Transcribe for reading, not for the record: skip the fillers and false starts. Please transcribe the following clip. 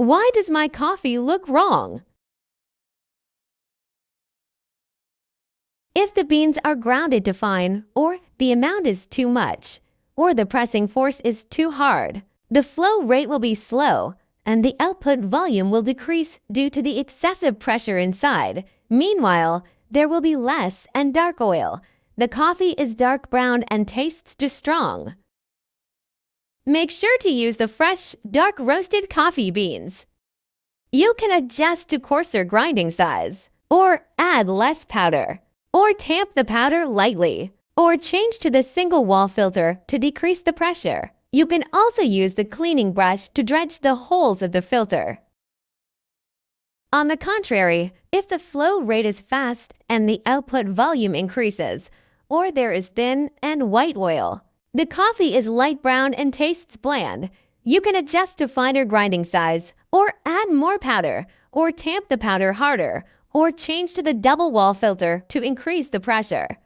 Why does my coffee look wrong? If the beans are grounded to fine, or the amount is too much, or the pressing force is too hard, the flow rate will be slow, and the output volume will decrease due to the excessive pressure inside. Meanwhile, there will be less and dark oil. The coffee is dark brown and tastes too strong. Make sure to use the fresh, dark roasted coffee beans. You can adjust to coarser grinding size, or add less powder, or tamp the powder lightly, or change to the single wall filter to decrease the pressure. You can also use the cleaning brush to dredge the holes of the filter. On the contrary, if the flow rate is fast and the output volume increases, or there is thin and white oil, the coffee is light brown and tastes bland, you can adjust to finer grinding size, or add more powder, or tamp the powder harder, or change to the double wall filter to increase the pressure.